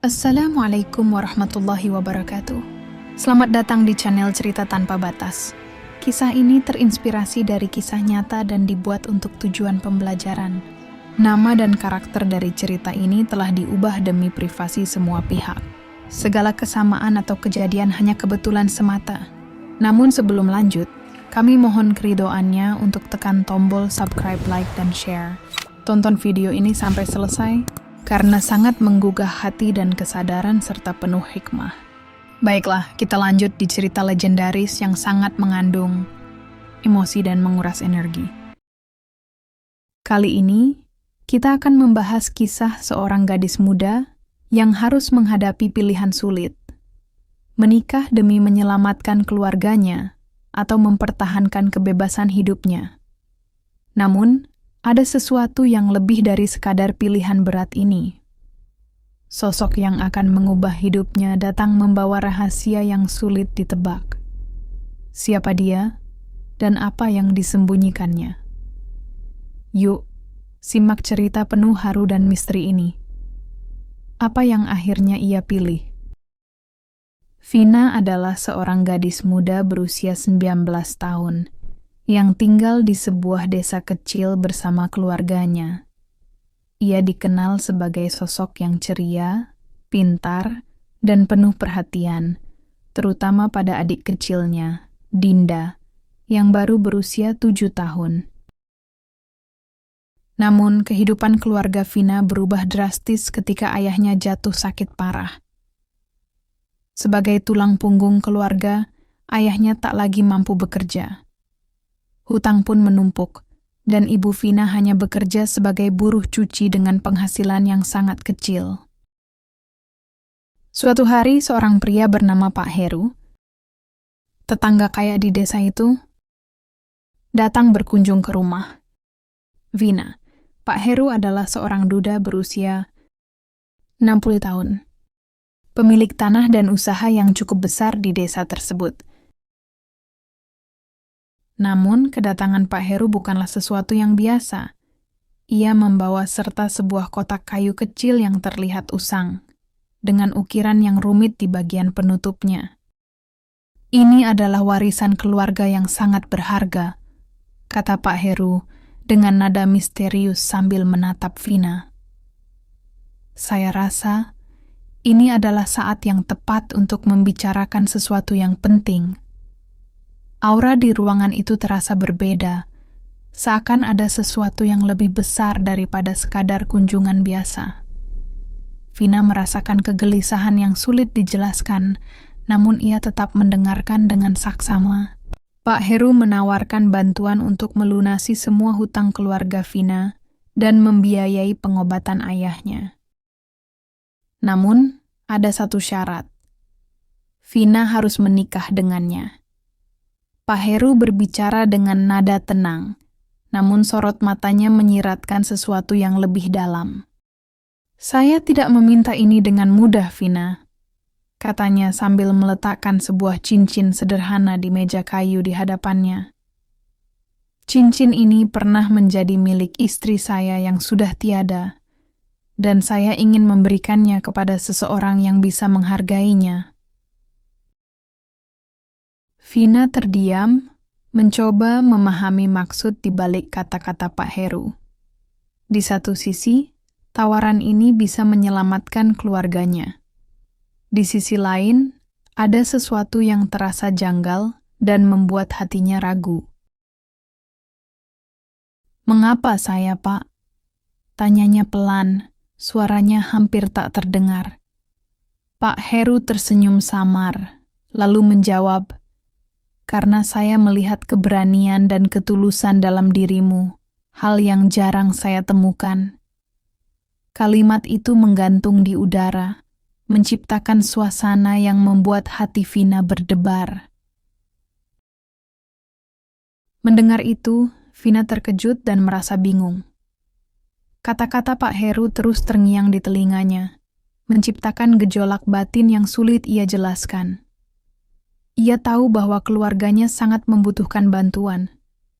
Assalamualaikum warahmatullahi wabarakatuh. Selamat datang di channel Cerita Tanpa Batas. Kisah ini terinspirasi dari kisah nyata dan dibuat untuk tujuan pembelajaran. Nama dan karakter dari cerita ini telah diubah demi privasi semua pihak. Segala kesamaan atau kejadian hanya kebetulan semata. Namun sebelum lanjut, kami mohon keridoannya untuk tekan tombol subscribe, like, dan share. Tonton video ini sampai selesai, karena sangat menggugah hati dan kesadaran serta penuh hikmah. Baiklah, kita lanjut di cerita legendaris yang sangat mengandung emosi dan menguras energi. Kali ini, kita akan membahas kisah seorang gadis muda yang harus menghadapi pilihan sulit. Menikah demi menyelamatkan keluarganya atau mempertahankan kebebasan hidupnya. Namun, ada sesuatu yang lebih dari sekadar pilihan berat ini. Sosok yang akan mengubah hidupnya datang membawa rahasia yang sulit ditebak. Siapa dia dan apa yang disembunyikannya? Yuk, simak cerita penuh haru dan misteri ini. Apa yang akhirnya ia pilih? Vina adalah seorang gadis muda berusia 19 tahun. Yang tinggal di sebuah desa kecil bersama keluarganya. Ia dikenal sebagai sosok yang ceria, pintar, dan penuh perhatian, terutama pada adik kecilnya, Dinda, yang baru berusia 7 tahun. Namun, kehidupan keluarga Vina berubah drastis ketika ayahnya jatuh sakit parah. Sebagai tulang punggung keluarga, ayahnya tak lagi mampu bekerja. Hutang pun menumpuk, dan ibu Vina hanya bekerja sebagai buruh cuci dengan penghasilan yang sangat kecil. Suatu hari, seorang pria bernama Pak Heru, tetangga kaya di desa itu, datang berkunjung ke rumah Vina. Pak Heru adalah seorang duda berusia 60 tahun, pemilik tanah dan usaha yang cukup besar di desa tersebut. Namun, kedatangan Pak Heru bukanlah sesuatu yang biasa. Ia membawa serta sebuah kotak kayu kecil yang terlihat usang, dengan ukiran yang rumit di bagian penutupnya. Ini adalah warisan keluarga yang sangat berharga, kata Pak Heru dengan nada misterius sambil menatap Vina. Saya rasa ini adalah saat yang tepat untuk membicarakan sesuatu yang penting. Aura di ruangan itu terasa berbeda, seakan ada sesuatu yang lebih besar daripada sekadar kunjungan biasa. Vina merasakan kegelisahan yang sulit dijelaskan, namun ia tetap mendengarkan dengan saksama. Pak Heru menawarkan bantuan untuk melunasi semua hutang keluarga Vina dan membiayai pengobatan ayahnya. Namun, ada satu syarat. Vina harus menikah dengannya. Pak Heru berbicara dengan nada tenang, namun sorot matanya menyiratkan sesuatu yang lebih dalam. Saya tidak meminta ini dengan mudah, Vina, katanya sambil meletakkan sebuah cincin sederhana di meja kayu di hadapannya. Cincin ini pernah menjadi milik istri saya yang sudah tiada, dan saya ingin memberikannya kepada seseorang yang bisa menghargainya. Vina terdiam, mencoba memahami maksud di balik kata-kata Pak Heru. Di satu sisi, tawaran ini bisa menyelamatkan keluarganya. Di sisi lain, ada sesuatu yang terasa janggal dan membuat hatinya ragu. "Mengapa saya, Pak?" tanyanya pelan, suaranya hampir tak terdengar. Pak Heru tersenyum samar, lalu menjawab, "Karena saya melihat keberanian dan ketulusan dalam dirimu, hal yang jarang saya temukan." Kalimat itu menggantung di udara, menciptakan suasana yang membuat hati Vina berdebar. Mendengar itu, Vina terkejut dan merasa bingung. Kata-kata Pak Heru terus terngiang di telinganya, menciptakan gejolak batin yang sulit ia jelaskan. Ia tahu bahwa keluarganya sangat membutuhkan bantuan,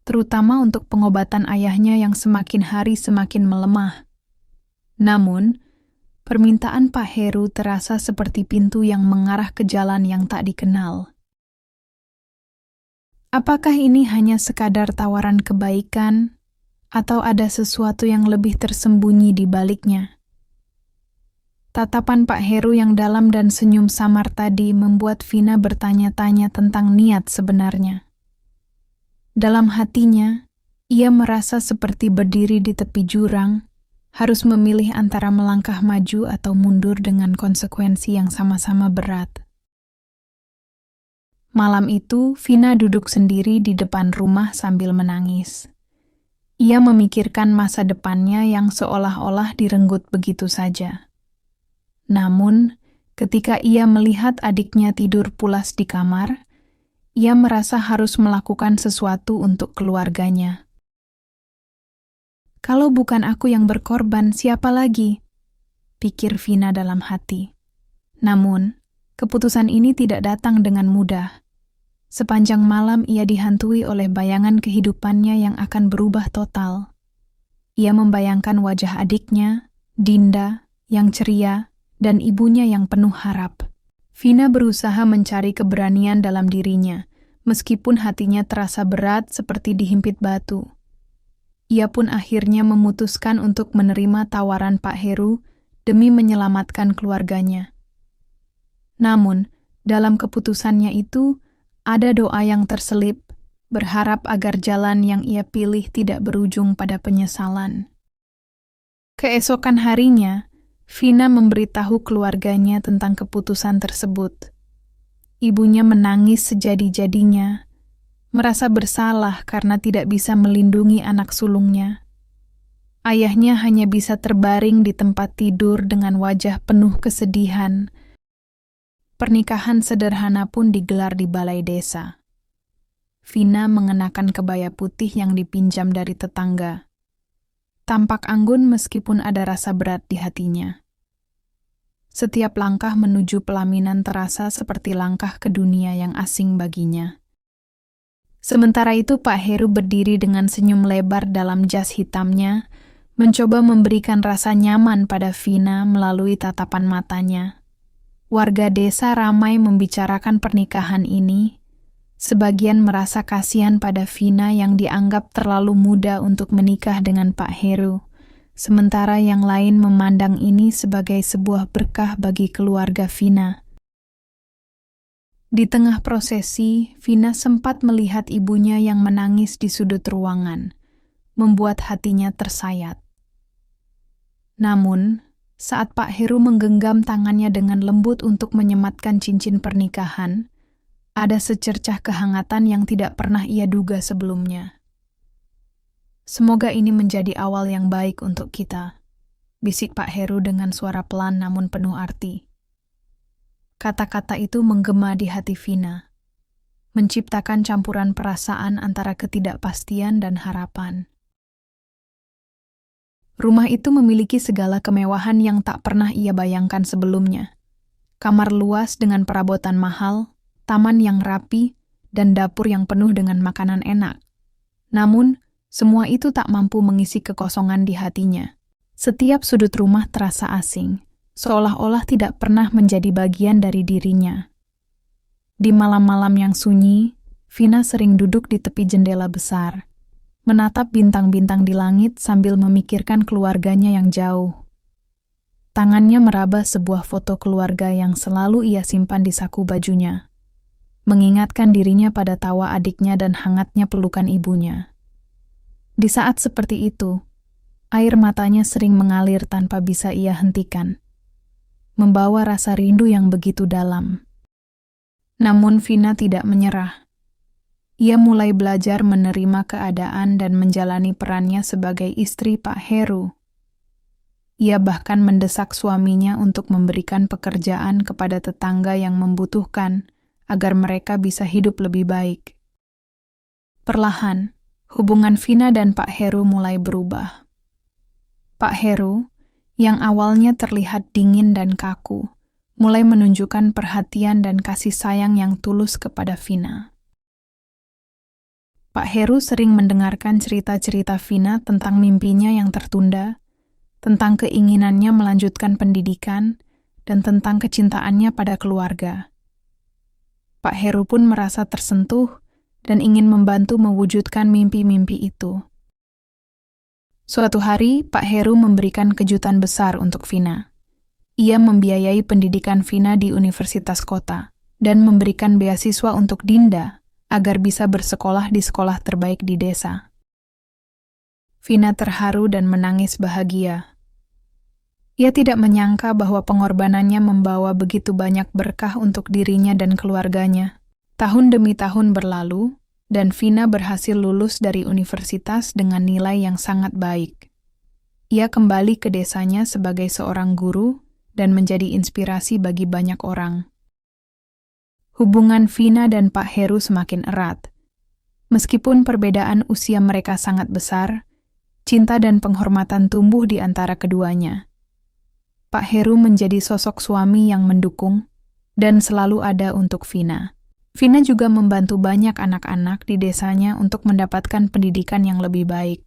terutama untuk pengobatan ayahnya yang semakin hari semakin melemah. Namun, Permintaan Pak Heru terasa seperti pintu yang mengarah ke jalan yang tak dikenal. Apakah ini hanya sekadar tawaran kebaikan, atau ada sesuatu yang lebih tersembunyi di baliknya? Tatapan Pak Heru yang dalam dan senyum samar tadi membuat Vina bertanya-tanya tentang niat sebenarnya. Dalam hatinya, ia merasa seperti berdiri di tepi jurang, harus memilih antara melangkah maju atau mundur dengan konsekuensi yang sama-sama berat. Malam itu, Vina duduk sendiri di depan rumah sambil menangis. Ia memikirkan masa depannya yang seolah-olah direnggut begitu saja. Namun, ketika ia melihat adiknya tidur pulas di kamar, ia merasa harus melakukan sesuatu untuk keluarganya. Kalau bukan aku yang berkorban, siapa lagi? Pikir Vina dalam hati. Namun, keputusan ini tidak datang dengan mudah. Sepanjang malam ia dihantui oleh bayangan kehidupannya yang akan berubah total. Ia membayangkan wajah adiknya, Dinda, yang ceria, dan ibunya yang penuh harap. Vina berusaha mencari keberanian dalam dirinya, meskipun hatinya terasa berat seperti dihimpit batu. Ia pun akhirnya memutuskan untuk menerima tawaran Pak Heru demi menyelamatkan keluarganya. Namun, dalam keputusannya itu, ada doa yang terselip, berharap agar jalan yang ia pilih tidak berujung pada penyesalan. Keesokan harinya, Vina memberitahu keluarganya tentang keputusan tersebut. Ibunya menangis sejadi-jadinya, merasa bersalah karena tidak bisa melindungi anak sulungnya. Ayahnya hanya bisa terbaring di tempat tidur dengan wajah penuh kesedihan. Pernikahan sederhana pun digelar di balai desa. Vina mengenakan kebaya putih yang dipinjam dari tetangga. Tampak anggun meskipun ada rasa berat di hatinya. Setiap langkah menuju pelaminan terasa seperti langkah ke dunia yang asing baginya. Sementara itu Pak Heru berdiri dengan senyum lebar dalam jas hitamnya, mencoba memberikan rasa nyaman pada Vina melalui tatapan matanya. Warga desa ramai membicarakan pernikahan ini. Sebagian merasa kasihan pada Vina yang dianggap terlalu muda untuk menikah dengan Pak Heru, sementara yang lain memandang ini sebagai sebuah berkah bagi keluarga Vina. Di tengah prosesi, Vina sempat melihat ibunya yang menangis di sudut ruangan, membuat hatinya tersayat. Namun, saat Pak Heru menggenggam tangannya dengan lembut untuk menyematkan cincin pernikahan, ada secercah kehangatan yang tidak pernah ia duga sebelumnya. Semoga ini menjadi awal yang baik untuk kita, bisik Pak Heru dengan suara pelan namun penuh arti. Kata-kata itu menggema di hati Vina, menciptakan campuran perasaan antara ketidakpastian dan harapan. Rumah itu memiliki segala kemewahan yang tak pernah ia bayangkan sebelumnya. Kamar luas dengan perabotan mahal, taman yang rapi, dan dapur yang penuh dengan makanan enak. Namun, semua itu tak mampu mengisi kekosongan di hatinya. Setiap sudut rumah terasa asing, seolah-olah tidak pernah menjadi bagian dari dirinya. Di malam-malam yang sunyi, Vina sering duduk di tepi jendela besar, menatap bintang-bintang di langit sambil memikirkan keluarganya yang jauh. Tangannya meraba sebuah foto keluarga yang selalu ia simpan di saku bajunya, mengingatkan dirinya pada tawa adiknya dan hangatnya pelukan ibunya. Di saat seperti itu, air matanya sering mengalir tanpa bisa ia hentikan, membawa rasa rindu yang begitu dalam. Namun Vina tidak menyerah. Ia mulai belajar menerima keadaan dan menjalani perannya sebagai istri Pak Heru. Ia bahkan mendesak suaminya untuk memberikan pekerjaan kepada tetangga yang membutuhkan agar mereka bisa hidup lebih baik. Perlahan, hubungan Vina dan Pak Heru mulai berubah. Pak Heru, yang awalnya terlihat dingin dan kaku, mulai menunjukkan perhatian dan kasih sayang yang tulus kepada Vina. Pak Heru sering mendengarkan cerita-cerita Vina tentang mimpinya yang tertunda, tentang keinginannya melanjutkan pendidikan, dan tentang kecintaannya pada keluarga. Pak Heru pun merasa tersentuh dan ingin membantu mewujudkan mimpi-mimpi itu. Suatu hari, Pak Heru memberikan kejutan besar untuk Vina. Ia membiayai pendidikan Vina di Universitas Kota dan memberikan beasiswa untuk Dinda agar bisa bersekolah di sekolah terbaik di desa. Vina terharu dan menangis bahagia. Ia tidak menyangka bahwa pengorbanannya membawa begitu banyak berkah untuk dirinya dan keluarganya. Tahun demi tahun berlalu, dan Vina berhasil lulus dari universitas dengan nilai yang sangat baik. Ia kembali ke desanya sebagai seorang guru dan menjadi inspirasi bagi banyak orang. Hubungan Vina dan Pak Heru semakin erat. Meskipun perbedaan usia mereka sangat besar, cinta dan penghormatan tumbuh di antara keduanya. Pak Heru menjadi sosok suami yang mendukung dan selalu ada untuk Vina. Vina juga membantu banyak anak-anak di desanya untuk mendapatkan pendidikan yang lebih baik.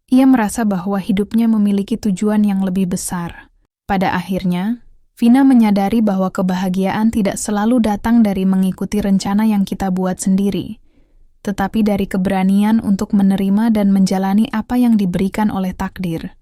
Ia merasa bahwa hidupnya memiliki tujuan yang lebih besar. Pada akhirnya, Vina menyadari bahwa kebahagiaan tidak selalu datang dari mengikuti rencana yang kita buat sendiri, tetapi dari keberanian untuk menerima dan menjalani apa yang diberikan oleh takdir.